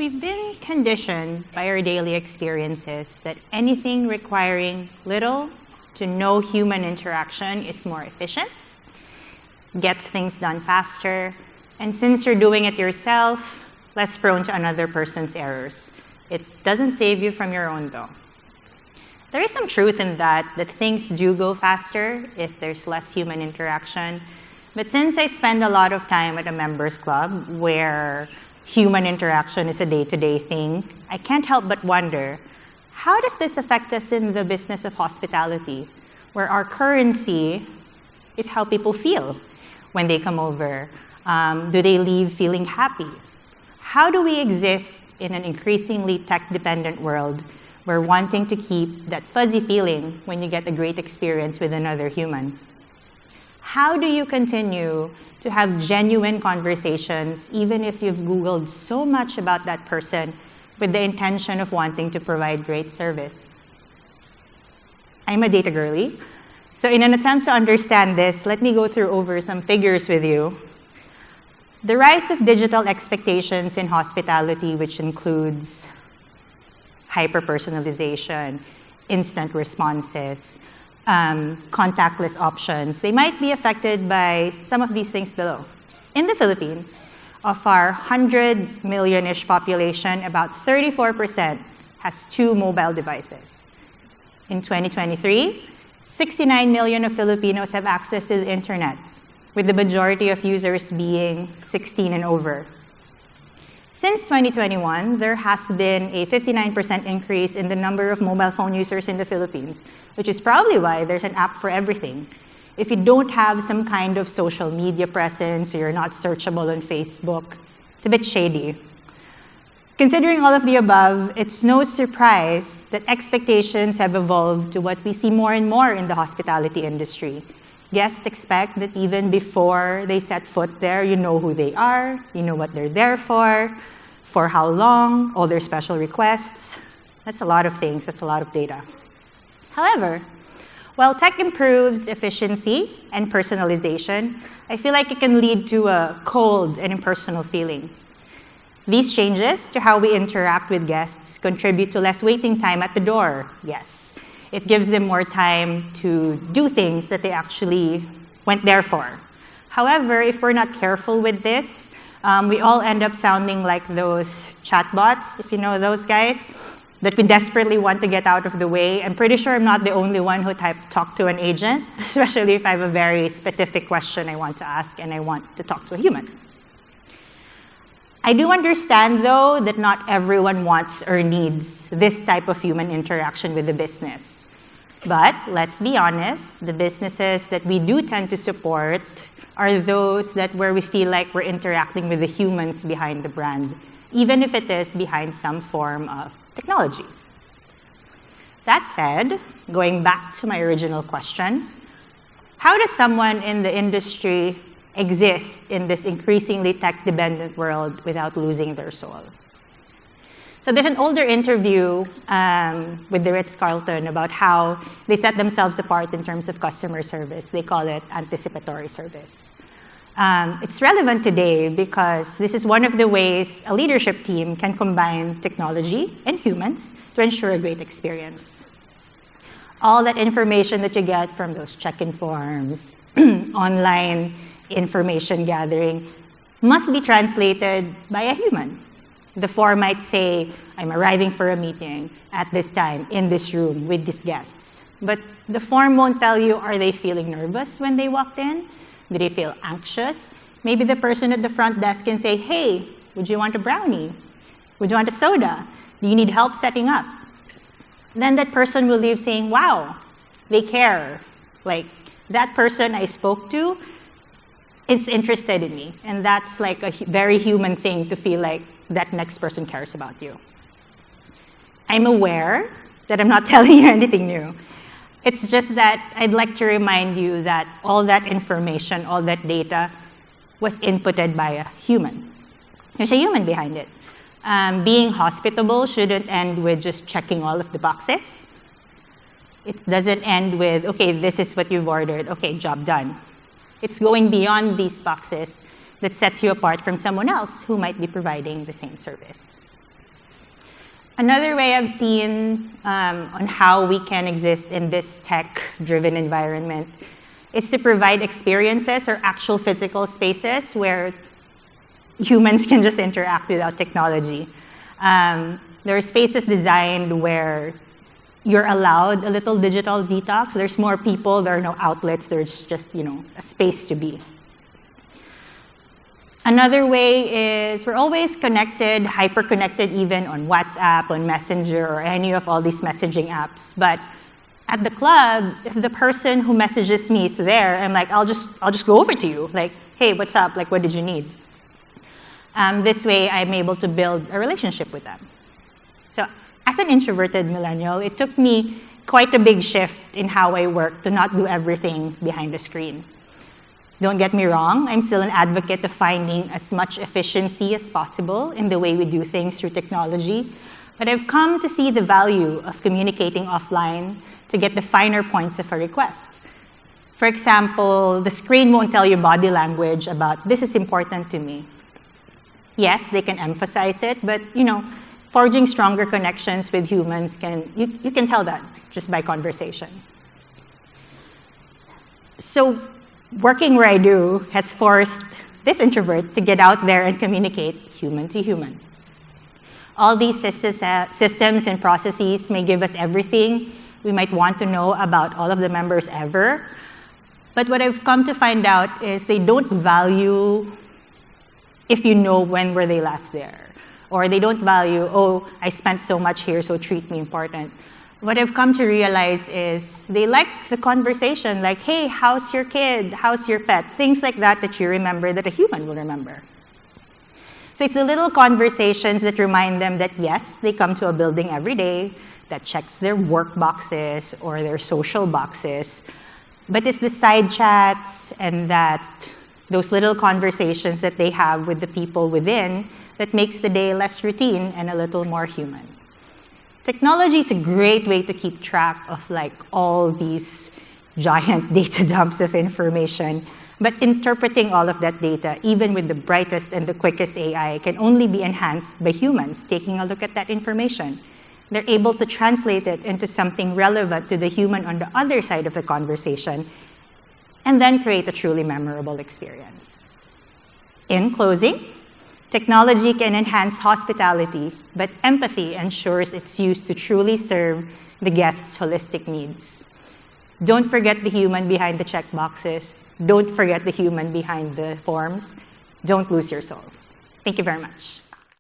We've been conditioned by our daily experiences that anything requiring little to no human interaction is more efficient, gets things done faster, and since you're doing it yourself, less prone to another person's errors. It doesn't save you from your own, though. There is some truth in that things do go faster if there's less human interaction. But since I spend a lot of time at a members club where human interaction is a day-to-day thing, I can't help but wonder, how does this affect us in the business of hospitality, where our currency is how people feel when they come over? Do they leave feeling happy? How do we exist in an increasingly tech-dependent world where wanting to keep that fuzzy feeling when you get a great experience with another human? How do you continue to have genuine conversations even if you've Googled so much about that person with the intention of wanting to provide great service? I'm a data girly, so in an attempt to understand this, let me go through over some figures with you. The rise of digital expectations in hospitality, which includes hyper-personalization, instant responses, contactless options, they might be affected by some of these things below. In the Philippines, of our 100 million-ish population, about 34% has 2 mobile devices. In 2023, 69 million of Filipinos have access to the internet, with the majority of users being 16 and over. Since 2021, there has been a 59% increase in the number of mobile phone users in the Philippines, which is probably why there's an app for everything. If you don't have some kind of social media presence, or you're not searchable on Facebook, it's a bit shady. Considering all of the above, it's no surprise that expectations have evolved to what we see more and more in the hospitality industry. Guests expect that even before they set foot there, you know who they are, you know what they're there for how long, all their special requests. That's a lot of things, that's a lot of data. However, while tech improves efficiency and personalization, I feel like it can lead to a cold and impersonal feeling. These changes to how we interact with guests contribute to less waiting time at the door, yes. It gives them more time to do things that they actually went there for. However, if we're not careful with this, we all end up sounding like those chatbots, if you know those guys, that we desperately want to get out of the way. I'm pretty sure I'm not the only one who talk to an agent, especially if I have a very specific question I want to ask and I want to talk to a human. I do understand, though, that not everyone wants or needs this type of human interaction with the business. But let's be honest, the businesses that we do tend to support are those where we feel like we're interacting with the humans behind the brand, even if it is behind some form of technology. That said, going back to my original question, how does someone in the industry exist in this increasingly tech-dependent world without losing their soul? So there's an older interview with the Ritz-Carlton about how they set themselves apart in terms of customer service. They call it anticipatory service. It's relevant today because this is one of the ways a leadership team can combine technology and humans to ensure a great experience. All that information that you get from those check-in forms, online information gathering, must be translated by a human. The form might say, I'm arriving for a meeting at this time, in this room, with these guests. But the form won't tell you, are they feeling nervous when they walked in? Do they feel anxious? Maybe the person at the front desk can say, hey, would you want a brownie? Would you want a soda? Do you need help setting up? Then that person will leave saying, wow, they care. Like, that person I spoke to, it's interested in me. And that's like a very human thing to feel like that next person cares about you. I'm aware that I'm not telling you anything new. It's just that I'd like to remind you that all that information, all that data was inputted by a human. There's a human behind it. Being hospitable shouldn't end with just checking all of the boxes. It doesn't end with, okay, this is what you've ordered. Okay, job done. It's going beyond these boxes that sets you apart from someone else who might be providing the same service. Another way I've seen on how we can exist in this tech-driven environment is to provide experiences or actual physical spaces where humans can just interact without technology. There are spaces designed where you're allowed a little digital detox. There's more people, there are no outlets, there's just, a space to be. Another way is we're always connected, hyper-connected even on WhatsApp, on Messenger, or any of all these messaging apps. But at the club, if the person who messages me is there, I'm like, I'll just go over to you. Like, hey, what's up? Like, what did you need? This way, I'm able to build a relationship with them. So as an introverted millennial, it took me quite a big shift in how I work to not do everything behind the screen. Don't get me wrong, I'm still an advocate of finding as much efficiency as possible in the way we do things through technology, but I've come to see the value of communicating offline to get the finer points of a request. For example, the screen won't tell your body language about, this is important to me. Yes, they can emphasize it, but forging stronger connections with humans, you can tell that just by conversation. So working where I do has forced this introvert to get out there and communicate human to human. All these systems and processes may give us everything we might want to know about all of the members ever, but what I've come to find out is they don't value if you know when were they last there, or they don't value, oh, I spent so much here, so treat me important. What I've come to realize is they like the conversation, like, hey, how's your kid? How's your pet? Things like that you remember that a human will remember. So it's the little conversations that remind them that, yes, they come to a building every day that checks their work boxes or their social boxes, but it's the side chats and those little conversations that they have with the people within that makes the day less routine and a little more human. Technology is a great way to keep track of all these giant data dumps of information, but interpreting all of that data, even with the brightest and the quickest AI, can only be enhanced by humans taking a look at that information. They're able to translate it into something relevant to the human on the other side of the conversation, and then create a truly memorable experience. In closing, technology can enhance hospitality, but empathy ensures it's used to truly serve the guest's holistic needs. Don't forget the human behind the checkboxes. Don't forget the human behind the forms. Don't lose your soul. Thank you very much.